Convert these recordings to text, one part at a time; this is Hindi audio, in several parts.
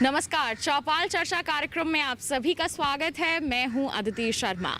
नमस्कार, चौपाल चर्चा कार्यक्रम में आप सभी का स्वागत है। मैं हूं अदिति शर्मा।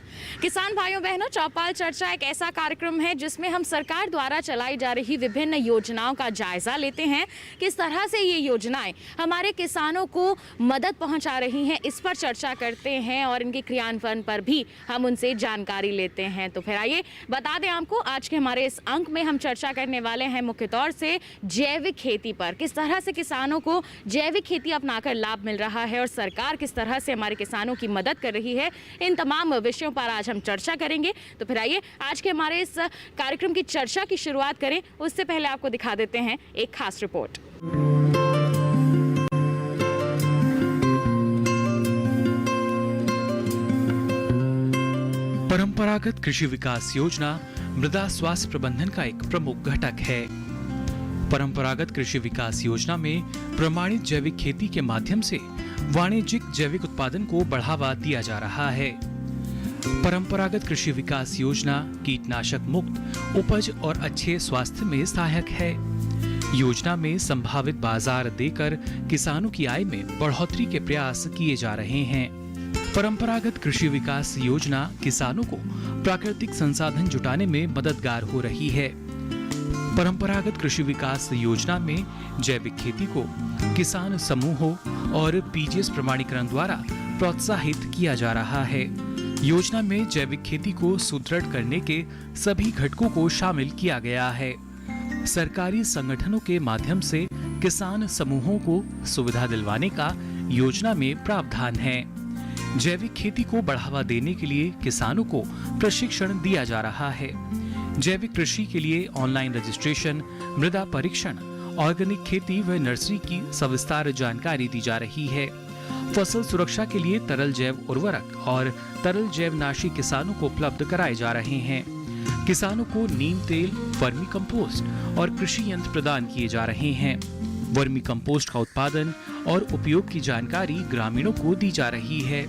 किसान भाइयों बहनों, चौपाल चर्चा एक ऐसा कार्यक्रम है जिसमें हम सरकार द्वारा चलाई जा रही विभिन्न योजनाओं का जायजा लेते हैं। किस तरह से ये योजनाएं हमारे किसानों को मदद पहुंचा रही हैं, इस पर चर्चा करते हैं और इनके क्रियान्वयन पर भी हम उनसे जानकारी लेते हैं। तो फिर आइए बता दें आपको, आज के हमारे इस अंक में हम चर्चा करने वाले हैं मुख्य तौर से जैविक खेती पर। किस तरह से किसानों को जैविक खेती अपनाकर लाभ मिल रहा है और सरकार किस तरह से हमारे किसानों की मदद कर रही है, इन तमाम विषयों पर आज हम चर्चा करेंगे। तो फिर आइए आज के हमारे इस कार्यक्रम की चर्चा की शुरुआत करें। उससे पहले आपको दिखा देते हैं एक खास रिपोर्ट। परंपरागत कृषि विकास योजना मृदा स्वास्थ्य प्रबंधन का एक प्रमुख घटक है। परंपरागत कृषि विकास योजना में प्रमाणित जैविक खेती के माध्यम से वाणिज्यिक जैविक उत्पादन को बढ़ावा दिया जा रहा है। परंपरागत कृषि विकास योजना कीटनाशक मुक्त उपज और अच्छे स्वास्थ्य में सहायक है। योजना में संभावित बाजार देकर किसानों की आय में बढ़ोतरी के प्रयास किए जा रहे हैं। परंपरागत कृषि विकास योजना किसानों को प्राकृतिक संसाधन जुटाने में मददगार हो रही है। परंपरागत कृषि विकास योजना में जैविक खेती को किसान समूहों और पीजीएस प्रमाणीकरण द्वारा प्रोत्साहित किया जा रहा है। योजना में जैविक खेती को सुदृढ़ करने के सभी घटकों को शामिल किया गया है। सरकारी संगठनों के माध्यम से किसान समूहों को सुविधा दिलवाने का योजना में प्रावधान है। जैविक खेती को बढ़ावा देने के लिए किसानों को प्रशिक्षण दिया जा रहा है। जैविक कृषि के लिए ऑनलाइन रजिस्ट्रेशन, मृदा परीक्षण, ऑर्गेनिक खेती व नर्सरी की सविस्तार जानकारी दी जा रही है। फसल सुरक्षा के लिए तरल जैव उर्वरक और तरल जैवनाशी किसानों को उपलब्ध कराए जा रहे हैं। किसानों को नीम तेल, वर्मी कंपोस्ट और कृषि यंत्र प्रदान किए जा रहे हैं। वर्मी कंपोस्ट का उत्पादन और उपयोग की जानकारी ग्रामीणों को दी जा रही है।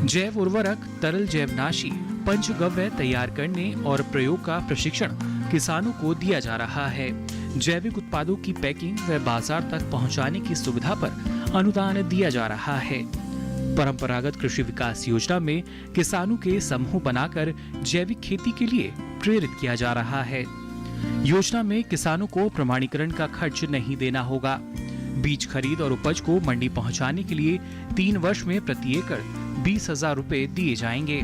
जैव उर्वरक, तरल जैवनाशी, पंचगव्य तैयार करने और प्रयोग का प्रशिक्षण किसानों को दिया जा रहा है। जैविक उत्पादों की पैकिंग व बाजार तक पहुंचाने की सुविधा पर अनुदान दिया जा रहा है। परंपरागत कृषि विकास योजना में किसानों के समूह बनाकर जैविक खेती के लिए प्रेरित किया जा रहा है। योजना में किसानों को प्रमाणीकरण का खर्च नहीं देना होगा। बीज खरीद और उपज को मंडी पहुंचाने के लिए 3 वर्ष में प्रति एकड़ 20,000 रुपए दिए जाएंगे।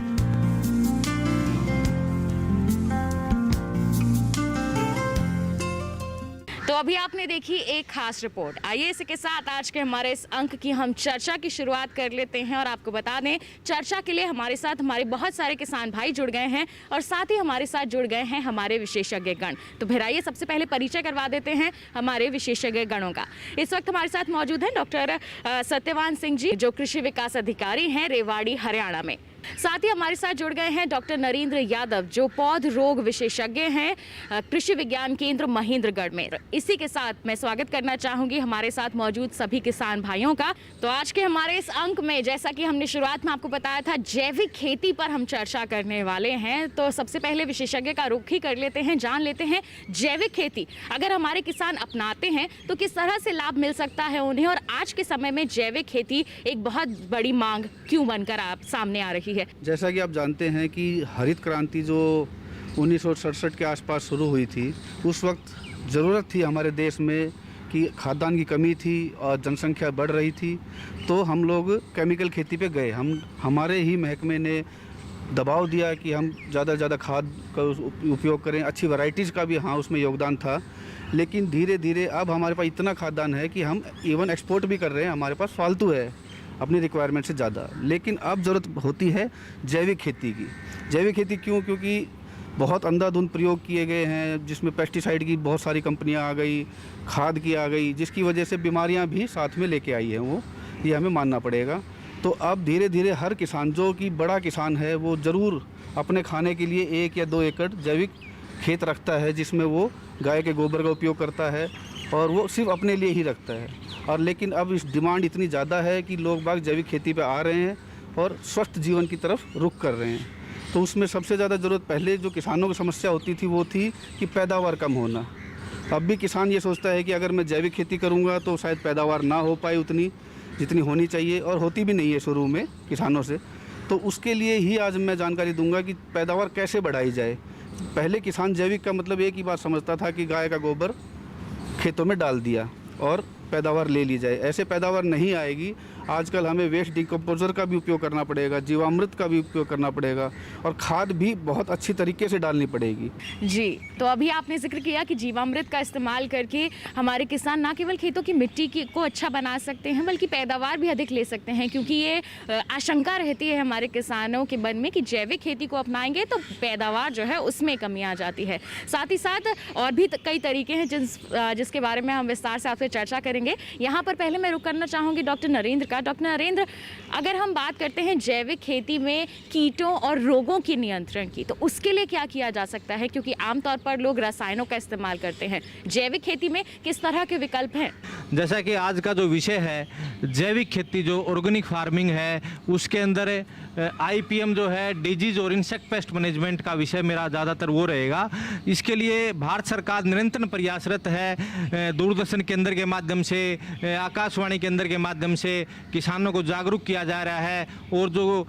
तो अभी आपने देखी एक खास रिपोर्ट। आइए इसी के साथ आज के हमारे इस अंक की हम चर्चा की शुरुआत कर लेते हैं और आपको बता दें, चर्चा के लिए हमारे साथ हमारे बहुत सारे किसान भाई जुड़ गए हैं और साथ ही हमारे साथ जुड़ गए हैं हमारे विशेषज्ञ गण। तो फिर आइए सबसे पहले परिचय करवा देते हैं हमारे विशेषज्ञ गणों का। इस वक्त हमारे साथ मौजूद हैं डॉक्टर सत्यवान सिंह जी, जो कृषि विकास अधिकारी हैं रेवाड़ी, हरियाणा में। साथ ही हमारे साथ जुड़ गए हैं डॉक्टर नरेंद्र यादव, जो पौध रोग विशेषज्ञ हैं कृषि विज्ञान केंद्र महेंद्रगढ़ में। इसी के साथ मैं स्वागत करना चाहूंगी हमारे साथ मौजूद सभी किसान भाइयों का। तो आज के हमारे इस अंक में, जैसा कि हमने शुरुआत में आपको बताया था, जैविक खेती पर हम चर्चा करने वाले हैं। तो सबसे पहले विशेषज्ञ का रुख ही कर लेते हैं, जान लेते हैं जैविक खेती अगर हमारे किसान अपनाते हैं तो किस तरह से लाभ मिल सकता है उन्हें, और आज के समय में जैविक खेती एक बहुत बड़ी मांग क्यों बनकर आप सामने आ रही है। जैसा कि आप जानते हैं कि हरित क्रांति जो 1967 के आसपास शुरू हुई थी, उस वक्त ज़रूरत थी हमारे देश में कि खाद्यान्न की कमी थी और जनसंख्या बढ़ रही थी। तो हम लोग केमिकल खेती पे गए। हमारे ही महकमे ने दबाव दिया कि हम ज़्यादा से ज़्यादा खाद का उपयोग करें। अच्छी वैरायटीज़ का भी उसमें योगदान था। लेकिन धीरे धीरे अब हमारे पास इतना खाद्यान्न है कि हम इवन एक्सपोर्ट भी कर रहे हैं। हमारे पास फालतू है अपनी रिक्वायरमेंट से ज़्यादा। लेकिन अब ज़रूरत होती है जैविक खेती की। जैविक खेती क्यों? क्योंकि बहुत अंधाधुंध प्रयोग किए गए हैं, जिसमें पेस्टिसाइड की बहुत सारी कंपनियां आ गई, खाद की आ गई, जिसकी वजह से बीमारियां भी साथ में लेके आई हैं। ये हमें मानना पड़ेगा। तो अब धीरे धीरे हर किसान, जो कि बड़ा किसान है, वो ज़रूर अपने खाने के लिए 1 या 2 एकड़ जैविक खेत रखता है, जिसमें वो गाय के गोबर का उपयोग करता है और वो सिर्फ अपने लिए ही रखता है। और लेकिन अब इस डिमांड इतनी ज़्यादा है कि लोग बाग जैविक खेती पे आ रहे हैं और स्वस्थ जीवन की तरफ रुख कर रहे हैं। तो उसमें सबसे ज़्यादा ज़रूरत, पहले जो किसानों की समस्या होती थी वो थी कि पैदावार कम होना। अब भी किसान ये सोचता है कि अगर मैं जैविक खेती करूँगा तो शायद पैदावार ना हो पाए उतनी, जितनी होनी चाहिए, और होती भी नहीं है शुरू में किसानों से। तो उसके लिए ही आज मैं जानकारी दूंगा कि पैदावार कैसे बढ़ाई जाए। पहले किसान जैविक का मतलब एक ही बात समझता था कि गाय का गोबर खेतों में डाल दिया और पैदावार ले ली जाए। ऐसे पैदावार नहीं आएगी। आजकल हमें वेस्ट डिकम्पोजर का भी उपयोग करना पड़ेगा, जीवामृत का भी उपयोग करना पड़ेगा, और खाद भी बहुत अच्छी तरीके से डालनी पड़ेगी। जी, तो अभी आपने जिक्र किया कि जीवामृत का इस्तेमाल करके हमारे किसान ना केवल खेतों की मिट्टी को अच्छा बना सकते हैं, बल्कि पैदावार भी अधिक ले सकते हैं, क्योंकि ये आशंका रहती है हमारे किसानों के मन में कि जैविक खेती को अपनाएंगे तो पैदावार जो है उसमें कमी आ जाती है। साथ ही साथ और भी कई तरीके हैं जिसके बारे में हम विस्तार से आपसे चर्चा करेंगे। यहाँ पर पहले मैं रुक करना चाहूँगी डॉक्टर नरेंद्र का। डॉक्टर नरेंद्र, अगर हम बात करते हैं जैविक खेती में कीटों और रोगों के नियंत्रण की, तो उसके लिए क्या किया जा सकता है? क्योंकि आमतौर पर लोग रसायनों का इस्तेमाल करते हैं। जैविक खेती में किस तरह के विकल्प हैं? जैसा कि आज का जो विषय है जैविक खेती, जो ऑर्गेनिक फार्मिंग है, उसके अंदर IPM जो है डिजीज और इंसेक्ट पेस्ट मैनेजमेंट का विषय मेरा ज़्यादातर वो रहेगा। इसके लिए भारत सरकार निरंतर प्रयासरत है। दूरदर्शन केंद्र के माध्यम से, आकाशवाणी केंद्र के माध्यम से किसानों को जागरूक किया जा रहा है, और जो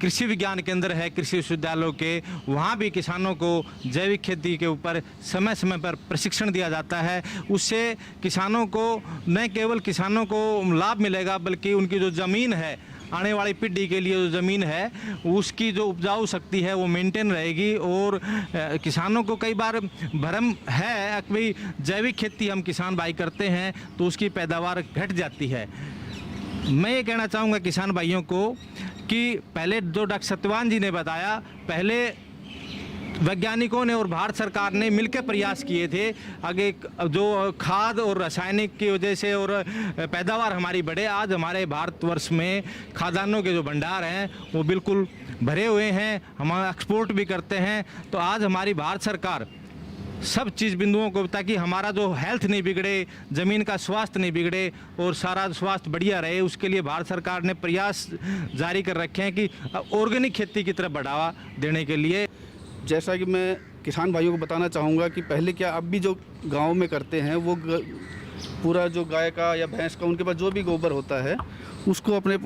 कृषि विज्ञान केंद्र है कृषि विश्वविद्यालयों के, वहाँ भी किसानों को जैविक खेती के ऊपर समय समय पर प्रशिक्षण दिया जाता है। उससे किसानों को, न केवल किसानों को लाभ मिलेगा, बल्कि उनकी जो ज़मीन है, आने वाली पीढ़ी के लिए जो ज़मीन है उसकी जो उपजाऊ शक्ति है वो मेंटेन रहेगी। और किसानों को कई बार भ्रम है कि भाई जैविक खेती हम किसान भाई करते हैं तो उसकी पैदावार घट जाती है। मैं ये कहना चाहूँगा किसान भाइयों को कि पहले जो डॉक्टर सत्यवान जी ने बताया, पहले वैज्ञानिकों ने और भारत सरकार ने मिलकर प्रयास किए थे आगे जो खाद और रासायनिक की वजह से और पैदावार हमारी बढ़े। आज हमारे भारतवर्ष में खाद्यान्नों के जो भंडार हैं वो बिल्कुल भरे हुए हैं, हम एक्सपोर्ट भी करते हैं। तो आज हमारी भारत सरकार सब चीज़ बिंदुओं को, ताकि हमारा जो हेल्थ नहीं बिगड़े, ज़मीन का स्वास्थ्य नहीं बिगड़े और सारा स्वास्थ्य बढ़िया रहे, उसके लिए भारत सरकार ने प्रयास जारी कर रखे हैं कि ऑर्गेनिक खेती की तरफ बढ़ावा देने के लिए। जैसा कि मैं किसान भाइयों को बताना चाहूँगा कि पहले क्या, अब भी जो गांव में करते हैं वो पूरा जो गाय का या भैंस का उनके पास जो भी गोबर होता है उसको अपने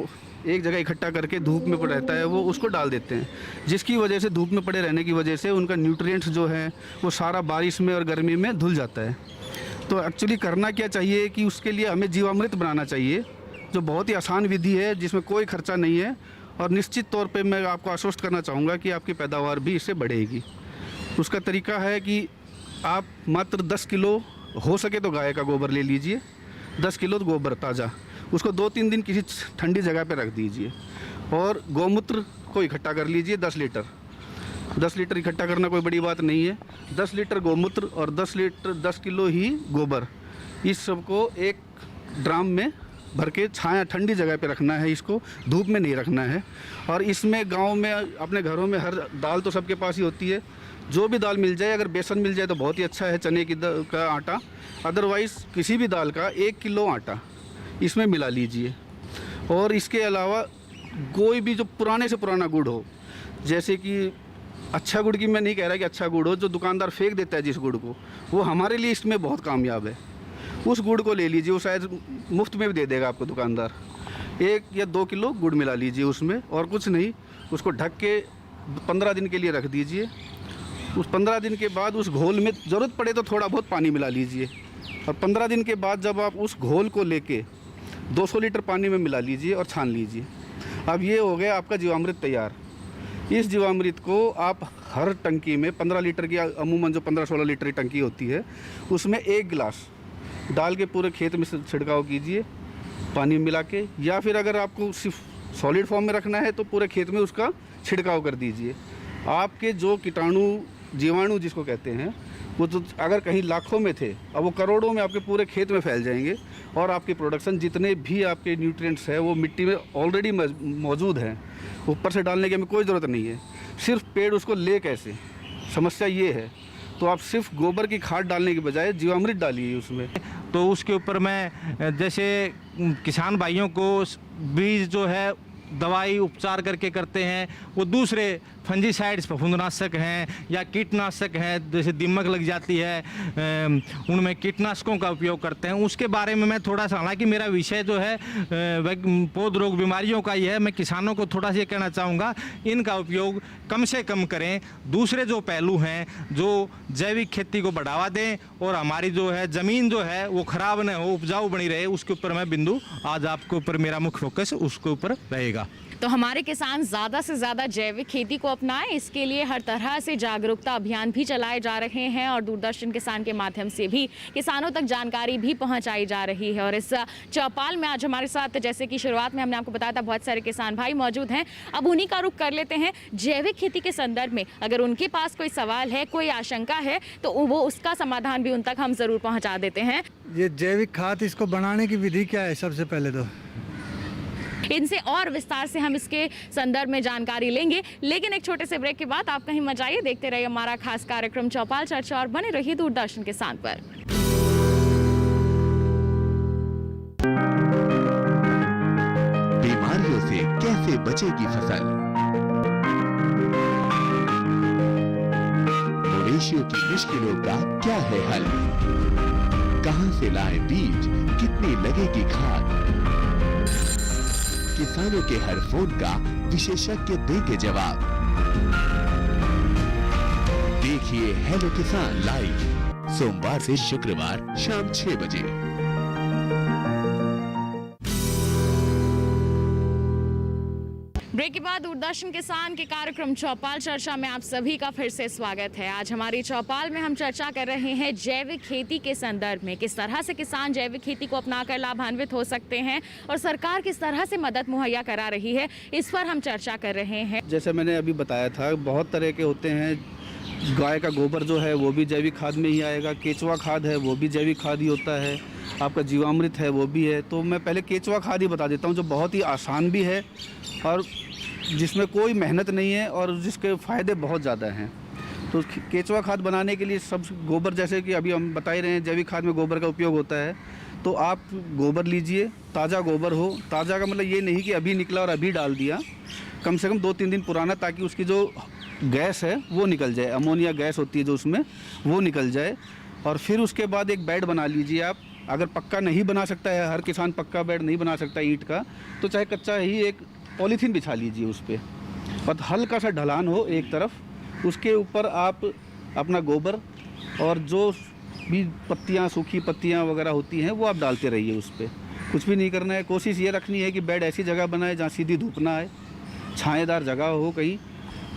एक जगह इकट्ठा करके धूप में पड़ा रहता है वो उसको डाल देते हैं, जिसकी वजह से धूप में पड़े रहने की वजह से उनका न्यूट्रिएंट्स जो है वो सारा बारिश में और गर्मी में धुल जाता है। तो एक्चुअली करना क्या चाहिए कि उसके लिए हमें जीवामृत बनाना चाहिए, जो बहुत ही आसान विधि है, जिसमें कोई खर्चा नहीं है, और निश्चित तौर पे मैं आपको आश्वस्त करना चाहूँगा कि आपकी पैदावार भी इससे बढ़ेगी। उसका तरीका है कि आप मात्र 10 किलो हो सके तो गाय का गोबर ले लीजिए, 10 किलो गोबर ताज़ा, उसको 2-3 दिन किसी ठंडी जगह पे रख दीजिए, और गौमूत्र को इकट्ठा कर लीजिए 10 लीटर। 10 लीटर इकट्ठा करना कोई बड़ी बात नहीं है। 10 लीटर गौमूत्र और 10 किलो ही गोबर, इस सब को एक ड्राम में भर के छाया ठंडी जगह पे रखना है, इसको धूप में नहीं रखना है। और इसमें गांव में अपने घरों में हर दाल तो सबके पास ही होती है, जो भी दाल मिल जाए, अगर बेसन मिल जाए तो बहुत ही अच्छा है, चने की का आटा, अदरवाइज़ किसी भी दाल का 1 किलो आटा इसमें मिला लीजिए। और इसके अलावा कोई भी जो पुराने से पुराना गुड़ हो, जैसे कि अच्छा गुड़ की मैं नहीं कह रहा कि अच्छा गुड़ हो, जो दुकानदार फेंक देता है जिस गुड़ को, वो हमारे लिए इसमें बहुत कामयाब है। उस गुड़ को ले लीजिए, वो शायद मुफ्त में भी दे देगा आपको दुकानदार। 1 या 2 किलो गुड़ मिला लीजिए उसमें, और कुछ नहीं, उसको ढक के 15 दिन के लिए रख दीजिए। उस 15 दिन के बाद उस घोल में ज़रूरत पड़े तो थोड़ा बहुत पानी मिला लीजिए, और 15 दिन के बाद जब आप उस घोल को लेके 200 लीटर पानी में मिला लीजिए और छान लीजिए। अब ये हो गया आपका जीवामृत तैयार। इस जीवामृत को आप हर टंकी में 15 लीटर की, अमूमन जो 15-16 लीटर की टंकी होती है, उसमें 1 गिलास डाल के पूरे खेत में छिड़काव कीजिए पानी मिला के, या फिर अगर आपको सिर्फ सॉलिड फॉर्म में रखना है तो पूरे खेत में उसका छिड़काव कर दीजिए। आपके जो कीटाणु जीवाणु जिसको कहते हैं, वो तो अगर कहीं लाखों में थे, अब वो करोड़ों में आपके पूरे खेत में फैल जाएंगे, और आपकी प्रोडक्शन जितने भी आपके न्यूट्रिएंट्स हैं वो मिट्टी में ऑलरेडी मौजूद हैं, ऊपर से डालने की हमें कोई ज़रूरत नहीं है। सिर्फ पेड़ उसको ले कैसे, समस्या ये है। तो आप सिर्फ गोबर की खाद डालने के बजाय जीवामृत डालिए उसमें। तो उसके ऊपर मैं जैसे किसान भाइयों को बीज जो है दवाई उपचार करके करते हैं वो दूसरे फंजीसाइड्स फफूंदनाशक हैं या कीटनाशक हैं, जैसे दीमक लग जाती है उनमें कीटनाशकों का उपयोग करते हैं। उसके बारे में मैं थोड़ा सा, हालांकि मेरा विषय जो है पौध रोग बीमारियों का ही है, मैं किसानों को थोड़ा सा ये कहना चाहूँगा इनका उपयोग कम से कम करें। दूसरे जो पहलू हैं जो जैविक खेती को बढ़ावा दें और हमारी जो है ज़मीन जो है वो ख़राब न हो, उपजाऊ बनी रहे, उसके ऊपर मैं बिंदु आज आपके ऊपर मेरा मुख्य फोकस उसके ऊपर रहेगा। तो हमारे किसान ज़्यादा से ज़्यादा जैविक खेती को अपनाएं, इसके लिए हर तरह से जागरूकता अभियान भी चलाए जा रहे हैं और दूरदर्शन किसान के माध्यम से भी किसानों तक जानकारी भी पहुंचाई जा रही है। और इस चौपाल में आज हमारे साथ, जैसे कि शुरुआत में हमने आपको बताया था, बहुत सारे किसान भाई मौजूद हैं। अब उन्हीं का रुख कर लेते हैं जैविक खेती के संदर्भ में। अगर उनके पास कोई सवाल है, कोई आशंका है, तो वो उसका समाधान भी उन तक हम ज़रूर पहुँचा देते हैं। ये जैविक खाद, इसको बनाने की विधि क्या है? सबसे पहले तो इनसे और विस्तार से हम इसके संदर्भ में जानकारी लेंगे, लेकिन एक छोटे से ब्रेक के बाद आप कहीं मत जाइए, देखते रहिए हमारा खास कार्यक्रम चौपाल चर्चा और बने रहिए दूरदर्शन किसान पर। बीमारियों से कैसे बचेगी फसल? मवेशियों की मुश्किलों का क्या है हल? कहां से लाए बीज, कितनी लगेगी खाद? किसानों के हर फोन का विशेषज्ञ देंगे जवाब। देखिए हेलो किसान लाइव सोमवार से शुक्रवार शाम 6 बजे। ब्रेक के बाद दूरदर्शन किसान के कार्यक्रम चौपाल चर्चा में आप सभी का फिर से स्वागत है। आज हमारी चौपाल में हम चर्चा कर रहे हैं जैविक खेती के संदर्भ में, किस तरह से किसान जैविक खेती को अपनाकर लाभान्वित हो सकते हैं और सरकार किस तरह से मदद मुहैया करा रही है, इस पर हम चर्चा कर रहे हैं। जैसे मैंने अभी बताया था, बहुत तरह के होते हैं। गाय का गोबर जो है वो भी जैविक खाद में ही आएगा, केचुआ खाद है वो भी जैविक खाद ही होता है, आपका जीवामृत है वो भी है। तो मैं पहले केचुआ खाद ही बता देता हूँ, जो बहुत ही आसान भी है और जिसमें कोई मेहनत नहीं है और जिसके फ़ायदे बहुत ज़्यादा हैं। तो केचुआ खाद बनाने के लिए सब गोबर, जैसे कि अभी हम बता ही रहे हैं जैविक खाद में गोबर का उपयोग होता है। तो आप गोबर लीजिए, ताज़ा गोबर हो। ताज़ा का मतलब ये नहीं कि अभी निकला और अभी डाल दिया, कम से कम 2-3 दिन पुराना, ताकि उसकी जो गैस है वो निकल जाए, अमोनिया गैस होती है जो उसमें, वो निकल जाए। और फिर उसके बाद एक बेड बना लीजिए आप। अगर पक्का नहीं बना सकता है, हर किसान पक्का बेड नहीं बना सकता ईंट का, तो चाहे कच्चा ही एक पॉलीथीन बिछा लीजिए उस पर, और हल्का सा ढलान हो एक तरफ, उसके ऊपर आप अपना गोबर और जो भी पत्तियां, सूखी पत्तियां वगैरह होती हैं वो आप डालते रहिए उस पर। कुछ भी नहीं करना है, कोशिश ये रखनी है कि बेड ऐसी जगह बनाए जहाँ सीधी धूप ना आए, छाएदार जगह हो कहीं,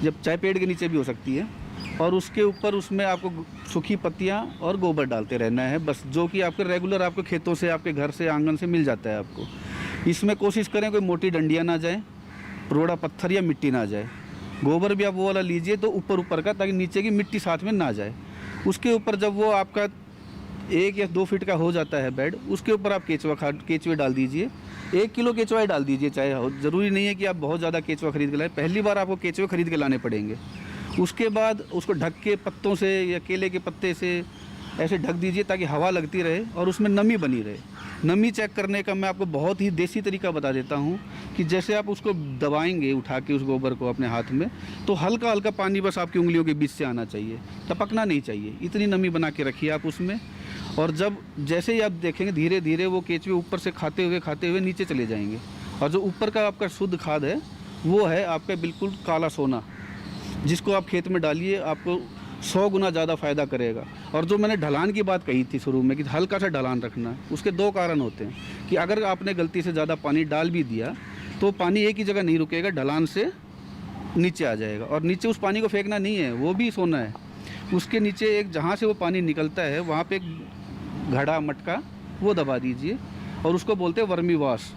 जब चाहे पेड़ के नीचे भी हो सकती है। और उसके ऊपर उसमें आपको सूखी पत्तियां और गोबर डालते रहना है बस, जो कि आपके रेगुलर आपके खेतों से, आपके घर से, आंगन से मिल जाता है आपको। इसमें कोशिश करें कोई मोटी डंडियाँ ना जाए, रोड़ा पत्थर या मिट्टी ना जाए। गोबर भी आप वो वाला लीजिए तो ऊपर का, ताकि नीचे की मिट्टी साथ में ना जाए। उसके ऊपर जब वो आपका 1 या 2 फीट का हो जाता है बेड, उसके ऊपर आप केचुए डाल दीजिए। 1 किलो केचुआ डाल दीजिए, चाहे हो, ज़रूरी नहीं है कि आप बहुत ज़्यादा केचुआ खरीद के लाएं। पहली बार आपको केचुए खरीद के लाने पड़ेंगे। उसके बाद उसको ढक के पत्तों से या केले के पत्ते से ऐसे ढक दीजिए, ताकि हवा लगती रहे और उसमें नमी बनी रहे। नमी चेक करने का मैं आपको बहुत ही देसी तरीका बता देता हूँ कि जैसे आप उसको दबाएंगे उठा के उस गोबर को अपने हाथ में, तो हल्का हल्का पानी बस आपकी उंगलियों के बीच से आना चाहिए, टपकना नहीं चाहिए। इतनी नमी बना के रखिए आप उसमें। और जब जैसे ही आप देखेंगे धीरे धीरे वो केचुए ऊपर से खाते हुए नीचे चले जाएंगे। और जो ऊपर का आपका शुद्ध खाद है वो है आपका बिल्कुल काला सोना, जिसको आप खेत में डालिए, आपको 100 गुना ज़्यादा फ़ायदा करेगा। और जो मैंने ढलान की बात कही थी शुरू में कि हल्का सा ढलान रखना है, उसके 2 कारण होते हैं कि अगर आपने गलती से ज़्यादा पानी डाल भी दिया तो पानी एक ही जगह नहीं रुकेगा, ढलान से नीचे आ जाएगा। और नीचे उस पानी को फेंकना नहीं है, वो भी सोना है। उसके नीचे एक जहाँ से वो पानी निकलता है वहाँ पे एक घड़ा मटका वो दबा दीजिए, और उसको बोलते हैं वर्मी वाश।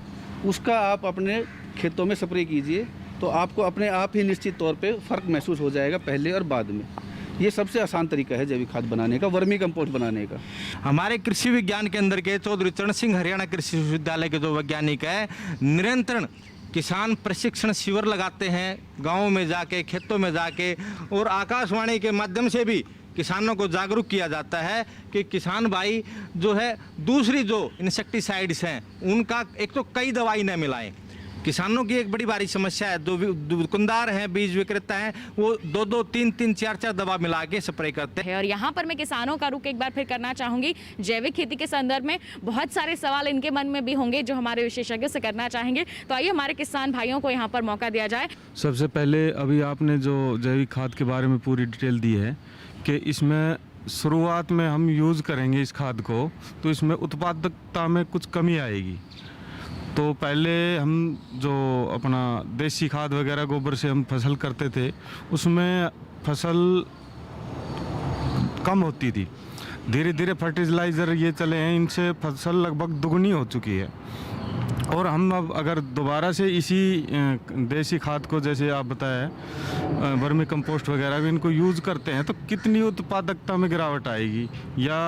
उसका आप अपने खेतों में स्प्रे कीजिए, तो आपको अपने आप ही निश्चित तौर पे फ़र्क महसूस हो जाएगा पहले और बाद में। ये सबसे आसान तरीका है जैविक खाद बनाने का, वर्मी कंपोस्ट बनाने का। हमारे कृषि विज्ञान केंद्र के चौधरी चरण सिंह हरियाणा कृषि विश्वविद्यालय के जो वैज्ञानिक है, निरंतर किसान प्रशिक्षण शिविर लगाते हैं गाँवों में जाके, खेतों में जाके, और आकाशवाणी के माध्यम से भी किसानों को जागरूक किया जाता है कि किसान भाई जो है दूसरी जो इंसेक्टिसाइड्स हैं उनका एक तो कई दवाई न मिलाएं। किसानों की एक बड़ी भारी समस्या है, जो दुकानदार हैं, बीज विक्रेता हैं, वो 2-2, 3-3, 4-4 दवा मिला के स्प्रे करते हैं। है। और यहाँ पर मैं किसानों का रुख एक बार फिर करना चाहूंगी। जैविक खेती के संदर्भ में बहुत सारे सवाल इनके मन में भी होंगे जो हमारे विशेषज्ञों से करना चाहेंगे। तो आइए हमारे किसान भाइयों को यहाँ पर मौका दिया जाए। सबसे पहले अभी आपने जो जैविक खाद के बारे में पूरी डिटेल दी है कि इसमें शुरुआत में हम यूज़ करेंगे इस खाद को तो इसमें उत्पादकता में कुछ कमी आएगी। तो पहले हम जो अपना देसी खाद वगैरह गोबर से हम फसल करते थे उसमें फसल कम होती थी। धीरे धीरे फर्टिलाइज़र ये चले हैं, इनसे फसल लगभग दुगनी हो चुकी है। और हम अब अगर दोबारा से इसी देसी खाद को, जैसे आप बताया वर्मी कंपोस्ट वगैरह भी इनको यूज़ करते हैं तो कितनी उत्पादकता में गिरावट आएगी या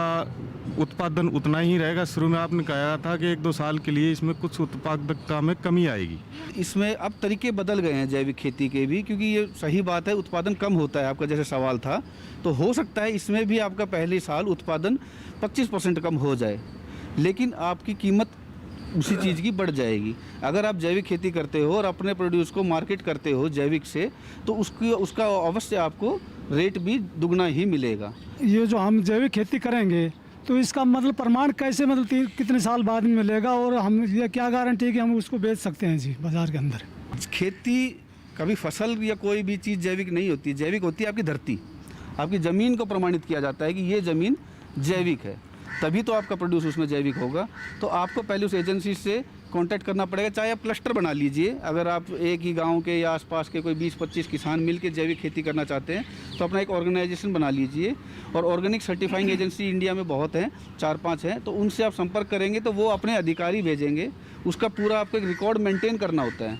उत्पादन उतना ही रहेगा? शुरू में आपने कहा था कि 1-2 साल के लिए इसमें कुछ उत्पादकता में कमी आएगी। इसमें अब तरीके बदल गए हैं जैविक खेती के भी, क्योंकि ये सही बात है, उत्पादन कम होता है। आपका जैसे सवाल था, तो हो सकता है इसमें भी आपका पहले साल उत्पादन 25% कम हो जाए, लेकिन आपकी कीमत उसी चीज़ की बढ़ जाएगी। अगर आप जैविक खेती करते हो और अपने प्रोड्यूस को मार्केट करते हो जैविक से, तो उसका अवश्य आपको रेट भी दुगना ही मिलेगा। ये जो हम जैविक खेती करेंगे तो इसका मतलब प्रमाण कैसे, मतलब कितने साल बाद में मिलेगा और हम ये क्या गारंटी है कि हम उसको बेच सकते हैं जी बाज़ार के अंदर? खेती कभी फसल या कोई भी चीज़ जैविक नहीं होती। जैविक होती है आपकी धरती, आपकी ज़मीन को प्रमाणित किया जाता है कि ये ज़मीन जैविक है, तभी तो आपका प्रोड्यूस उसमें जैविक होगा। तो आपको पहले उस एजेंसी से कांटेक्ट करना पड़ेगा। चाहे आप क्लस्टर बना लीजिए, अगर आप एक ही गांव के या आसपास के कोई 20-25 किसान मिलकर जैविक खेती करना चाहते हैं तो अपना एक ऑर्गेनाइजेशन बना लीजिए। और ऑर्गेनिक सर्टिफाइंग एजेंसी इंडिया में बहुत हैं, 4-5 हैं, तो उनसे आप संपर्क करेंगे तो वो अपने अधिकारी भेजेंगे। उसका पूरा आपको एक रिकॉर्ड मेंटेन करना होता है।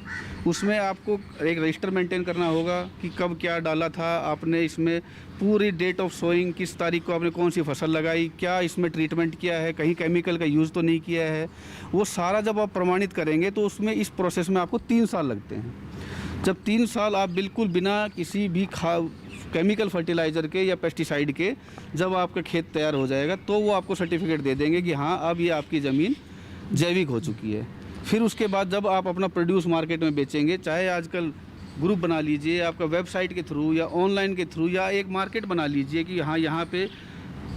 उसमें आपको एक रजिस्टर मेंटेन करना होगा कि कब क्या डाला था आपने, इसमें पूरी डेट ऑफ सोइंग, किस तारीख को आपने कौन सी फसल लगाई, क्या इसमें ट्रीटमेंट किया है, कहीं केमिकल का यूज़ तो नहीं किया है। वो सारा जब आप प्रमाणित करेंगे तो उसमें इस प्रोसेस में आपको 3 साल लगते हैं। जब 3 साल आप बिल्कुल बिना किसी भी केमिकल फर्टिलाइज़र के या पेस्टिसाइड के जब आपका खेत तैयार हो जाएगा तो वो आपको सर्टिफिकेट दे देंगे कि हाँ अब ये आपकी ज़मीन जैविक हो चुकी है। फिर उसके बाद जब आप अपना प्रोड्यूस मार्केट में बेचेंगे, चाहे आजकल ग्रुप बना लीजिए आपका वेबसाइट के थ्रू या ऑनलाइन के थ्रू, या एक मार्केट बना लीजिए कि हाँ यहाँ पे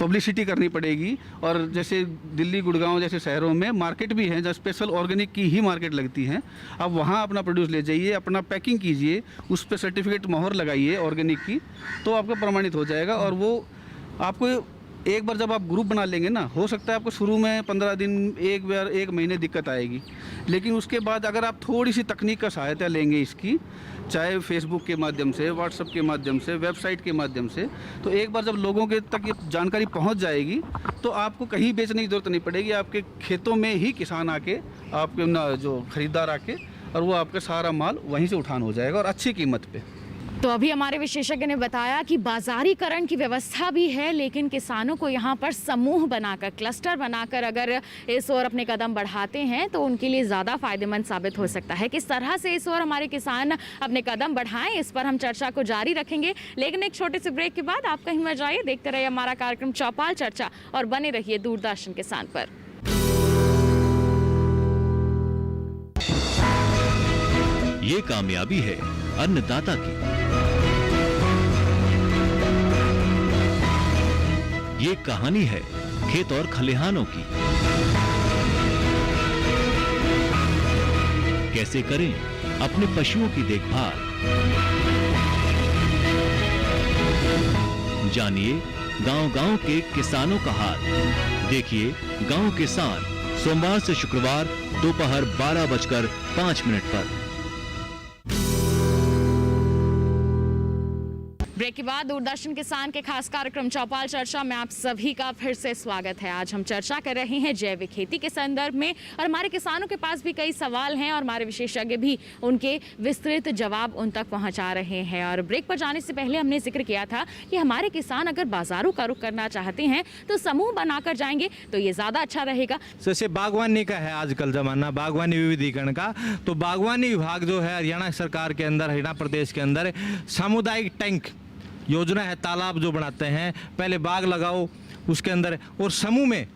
पब्लिसिटी करनी पड़ेगी। और जैसे दिल्ली, गुड़गांव जैसे शहरों में मार्केट भी हैं जहाँ स्पेशल ऑर्गेनिक की ही मार्केट लगती हैं। अब वहाँ अपना प्रोड्यूस ले जाइए, अपना पैकिंग कीजिए, उस पर सर्टिफिकेट मोहर लगाइए ऑर्गेनिक की, तो आपका प्रमाणित हो जाएगा। और वो आपको एक बार जब आप ग्रुप बना लेंगे ना, हो सकता है आपको शुरू में 15 दिन, एक महीने दिक्कत आएगी, लेकिन उसके बाद अगर आप थोड़ी सी तकनीक का सहायता लेंगे इसकी, चाहे फेसबुक के माध्यम से, व्हाट्सएप के माध्यम से, वेबसाइट के माध्यम से, तो एक बार जब लोगों के तक ये जानकारी पहुंच जाएगी तो आपको कहीं बेचने की ज़रूरत नहीं पड़ेगी। आपके खेतों में ही किसान आके, आपके ना जो खरीदार आके, और वो आपका सारा माल वहीं से उठान हो जाएगा और अच्छी कीमत पे। तो अभी हमारे विशेषज्ञ ने बताया कि बाजारीकरण की व्यवस्था भी है, लेकिन किसानों को यहाँ पर समूह बनाकर, क्लस्टर बनाकर अगर इस ओर अपने कदम बढ़ाते हैं तो उनके लिए ज़्यादा फायदेमंद साबित हो सकता है। किस तरह से इस ओर हमारे किसान अपने कदम बढ़ाएं, इस पर हम चर्चा को जारी रखेंगे, लेकिन एक छोटे से ब्रेक के बाद आप कहीं मत जाइए, देखते रहिए हमारा कार्यक्रम चौपाल चर्चा और बने रहिए दूरदर्शन किसान पर। ये कामयाबी है अन्नदाता की, ये कहानी है खेत और खलिहानों की। कैसे करें अपने पशुओं की देखभाल, जानिए गांव-गांव के किसानों का हाल। देखिए गांव किसान सोमवार से शुक्रवार दोपहर 12:05 पर। ब्रेक के बाद दूरदर्शन किसान के खास कार्यक्रम चौपाल चर्चा में आप सभी का फिर से स्वागत है। आज हम चर्चा कर रहे हैं जैविक खेती के संदर्भ में, और हमारे किसानों के पास भी कई सवाल हैं और हमारे विशेषज्ञ भी उनके विस्तृत जवाब उन तक पहुंचा रहे हैं। और ब्रेक पर जाने से पहले हमने जिक्र किया था कि हमारे किसान अगर बाजारों का रुख करना चाहते हैं तो समूह बनाकर जाएंगे तो ये ज़्यादा अच्छा रहेगा। जैसे बागवानी का है आजकल ज़माना, बागवानी विविधीकरण का, तो बागवानी विभाग जो है हरियाणा सरकार के अंदर, हरियाणा प्रदेश के अंदर सामुदायिक टैंक योजना है। तालाब जो बनाते हैं, पहले बाग लगाओ उसके अंदर, और समूह में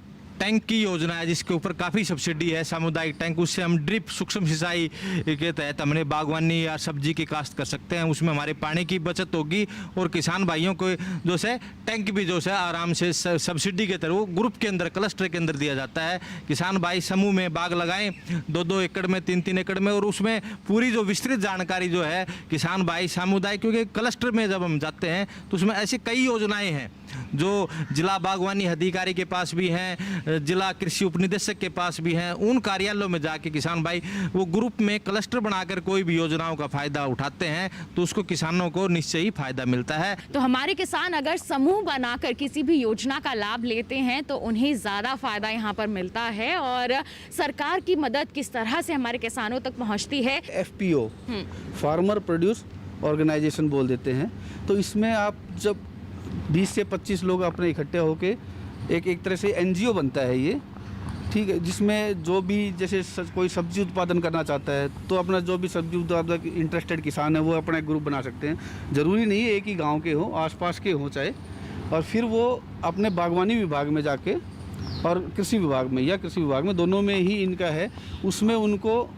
टैंक की योजना है जिसके ऊपर काफ़ी सब्सिडी है, सामुदायिक टैंक, उससे हम ड्रिप सूक्ष्म सिंचाई के तहत हमने बागवानी या सब्जी की काश्त कर सकते हैं, उसमें हमारे पानी की बचत होगी और किसान भाइयों को जो है टैंक भी जो है आराम से सब्सिडी के तरह वो ग्रुप के अंदर, क्लस्टर के अंदर दिया जाता है। किसान भाई समूह में बाग लगाएं 2-2 एकड़ में, 3-3 एकड़ में, और उसमें पूरी जो विस्तृत जानकारी जो है किसान भाई सामुदायिक, क्योंकि क्लस्टर में जब हम जाते हैं तो उसमें ऐसी कई योजनाएं हैं जो जिला बागवानी अधिकारी के पास भी हैं, जिला कृषि उपनिदेशक के पास भी हैं। उन कार्यालयों में जाके किसान भाई वो ग्रुप में क्लस्टर बनाकर कोई भी योजनाओं का फायदा उठाते हैं तो उसको किसानों को निश्चय ही फायदा मिलता है। तो हमारे किसान अगर समूह बनाकर किसी भी योजना का लाभ लेते हैं तो उन्हें ज़्यादा फायदा यहाँ पर मिलता है। और सरकार की मदद किस तरह से हमारे किसानों तक पहुँचती है? FPO फार्मर प्रोड्यूस ऑर्गेनाइजेशन बोल देते हैं। तो इसमें आप जब 20 से 25 लोग अपने इकट्ठे होके एक तरह से NGO बनता है ये, ठीक है, जिसमें जो भी जैसे कोई सब्जी उत्पादन करना चाहता है तो अपना जो भी सब्जी उत्पादक इंटरेस्टेड किसान है वो अपना एक ग्रुप बना सकते हैं। ज़रूरी नहीं है एक ही गांव के हो, आसपास के हो चाहे, और फिर वो अपने बागवानी विभाग में जाके और कृषि विभाग में या कृषि विभाग में दोनों में ही इनका है, उसमें उनको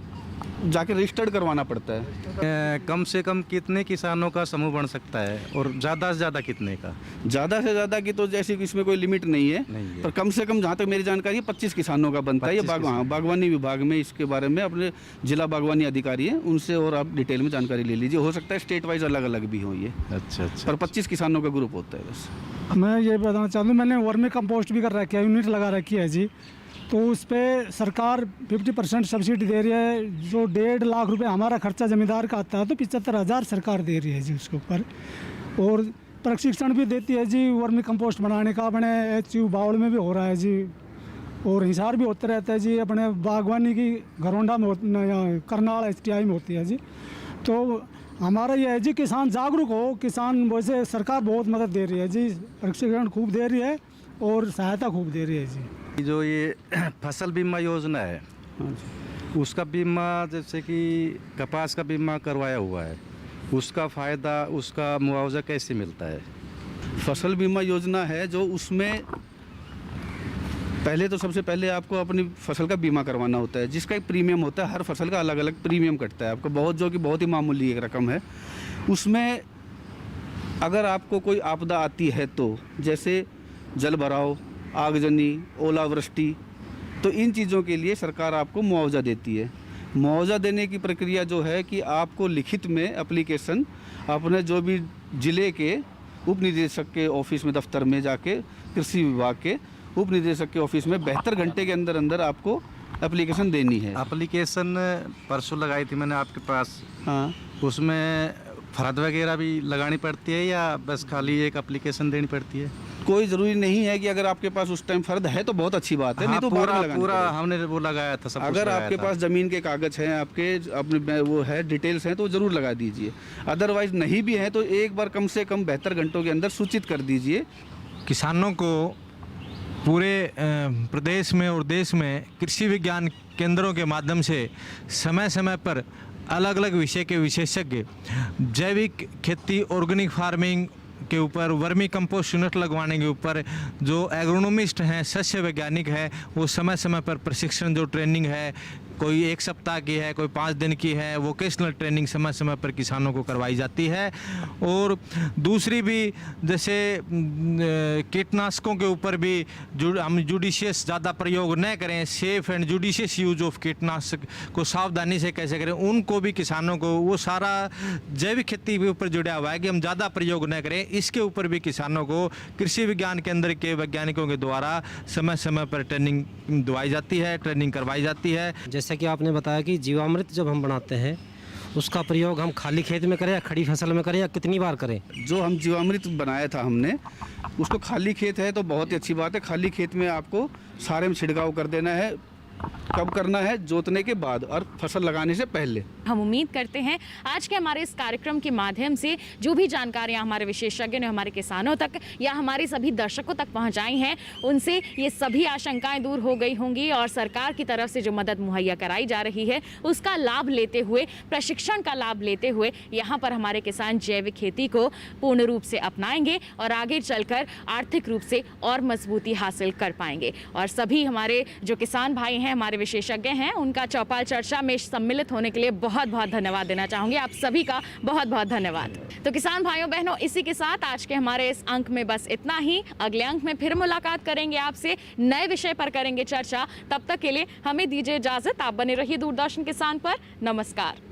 जाके रजिस्टर्ड करवाना पड़ता है। कम से कम कितने किसानों का समूह बन सकता है और ज़्यादा से ज़्यादा कितने का? ज़्यादा से ज़्यादा की तो जैसे कि इसमें कोई लिमिट नहीं है, पर कम से कम जहाँ तक मेरी जानकारी है 25 किसानों का बनता है। ये बागवानी विभाग में इसके बारे में अपने जिला बागवानी अधिकारी हैं उनसे और आप डिटेल में जानकारी ले लीजिए। हो सकता है स्टेट वाइज अलग अलग भी हो ये। अच्छा, पर 25 किसानों का ग्रुप होता है बस। मैं ये बताना चाहता हूँ, मैंने वर्मी कंपोस्ट भी कर रखी है, यूनिट लगा रखी है जी। तो उस पर सरकार 50% सब्सिडी दे रही है। जो 1.5 लाख रुपए हमारा खर्चा ज़मींदार का आता है तो 75,000 सरकार दे रही है जी उसके ऊपर। और प्रशिक्षण भी देती है जी वर्मी कंपोस्ट बनाने का। अपने HU बावड़ में भी हो रहा है जी, और हिसार भी होता रहता है जी। अपने बागवानी की घरोंडा में करनाल STI में होती है जी। तो हमारा ये है जी किसान जागरूक हो, किसान वैसे सरकार बहुत मदद दे रही है जी, प्रशिक्षण खूब दे रही है और सहायता खूब दे रही है जी। जो ये फसल बीमा योजना है उसका बीमा, जैसे कि कपास का बीमा करवाया हुआ है, उसका फ़ायदा, उसका मुआवजा कैसे मिलता है? फसल बीमा योजना है जो उसमें पहले तो सबसे पहले आपको अपनी फसल का बीमा करवाना होता है, जिसका एक प्रीमियम होता है। हर फसल का अलग अलग प्रीमियम कटता है आपको, बहुत जो कि बहुत ही मामूली एक रकम है। उसमें अगर आपको कोई आपदा आती है तो जैसे जल भराव, आगजनी, ओलावृष्टि, तो इन चीज़ों के लिए सरकार आपको मुआवजा देती है। मुआवजा देने की प्रक्रिया जो है कि आपको लिखित में एप्लीकेशन अपने जो भी ज़िले के उप निदेशक के ऑफिस में, दफ्तर में जाके कृषि विभाग के उप निदेशक के ऑफिस में 72 घंटे के अंदर अंदर आपको एप्लीकेशन देनी है। एप्लीकेशन परसों लगाई थी मैंने आपके पास। हाँ, उसमें फरद वगैरह भी लगानी पड़ती है या बस खाली एक एप्लीकेशन देनी पड़ती है? कोई ज़रूरी नहीं है कि अगर आपके पास उस टाइम फर्द है तो बहुत अच्छी बात है। हाँ, नहीं तो पूरा हमने वो लगाया था, सब कुछ अगर लगाया आपके था। पास ज़मीन के कागज़ हैं, आपके अपने वो है डिटेल्स हैं तो ज़रूर लगा दीजिए। अदरवाइज़ नहीं भी है तो एक बार कम से कम 72 घंटों के अंदर सूचित कर दीजिए। किसानों को पूरे प्रदेश में और देश में कृषि विज्ञान केंद्रों के माध्यम से समय समय पर अलग अलग विषय के विशेषज्ञ जैविक खेती, ऑर्गेनिक फार्मिंग के ऊपर, वर्मी कंपोस्ट यूनिट लगवाने के ऊपर जो एग्रोनोमिस्ट हैं, सस्य वैज्ञानिक है, वो समय समय पर प्रशिक्षण, जो ट्रेनिंग है, कोई 1 सप्ताह की है, कोई 5 दिन की है, वोकेशनल ट्रेनिंग समय समय पर किसानों को करवाई जाती है। और दूसरी भी जैसे कीटनाशकों के ऊपर भी हम जुडिशियस ज़्यादा प्रयोग न करें, safe and judicious use of कीटनाशक को सावधानी से कैसे करें, उनको भी किसानों को, वो सारा जैविक खेती के ऊपर जुड़ा हुआ है कि हम ज़्यादा प्रयोग न करें, इसके ऊपर भी किसानों को कृषि विज्ञान केंद्र के वैज्ञानिकों के द्वारा समय समय पर ट्रेनिंग दवाई जाती है, ट्रेनिंग करवाई जाती है। जैसा कि आपने बताया कि जीवामृत जब हम बनाते हैं उसका प्रयोग हम खाली खेत में करें या खड़ी फसल में करें या कितनी बार करें? जो हम जीवामृत बनाया था हमने, उसको खाली खेत है तो बहुत ही अच्छी बात है। खाली खेत में आपको सारे में छिड़काव कर देना है कब करना है? जोतने के बाद और फसल लगाने से पहले। हम उम्मीद करते हैं आज के हमारे इस कार्यक्रम के माध्यम से जो भी जानकारियां हमारे विशेषज्ञों ने हमारे किसानों तक या हमारे सभी दर्शकों तक पहुंचाई हैं, उनसे ये सभी आशंकाएं दूर हो गई होंगी और सरकार की तरफ से जो मदद मुहैया कराई जा रही है उसका लाभ लेते हुए, प्रशिक्षण का लाभ लेते हुए यहाँ पर हमारे किसान जैविक खेती को पूर्ण रूप से अपनाएंगे और आगे चलकर आर्थिक रूप से और मजबूती हासिल कर पाएंगे। और सभी हमारे जो किसान भाई हैं, हमारे विशेषज्ञ हैं, उनका चौपाल चर्चा में सम्मिलित होने के लिए बहुत बहुत धन्यवाद देना चाहूँगी। आप सभी का बहुत बहुत धन्यवाद। तो किसान भाइयों बहनों, इसी के साथ आज के हमारे इस अंक में बस इतना ही। अगले अंक में फिर मुलाकात करेंगे आपसे, नए विषय पर करेंगे चर्चा। तब तक के लिए हमें दीजिए इजाजत। आप बने रहिए दूरदर्शन किसान पर। नमस्कार।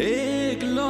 ए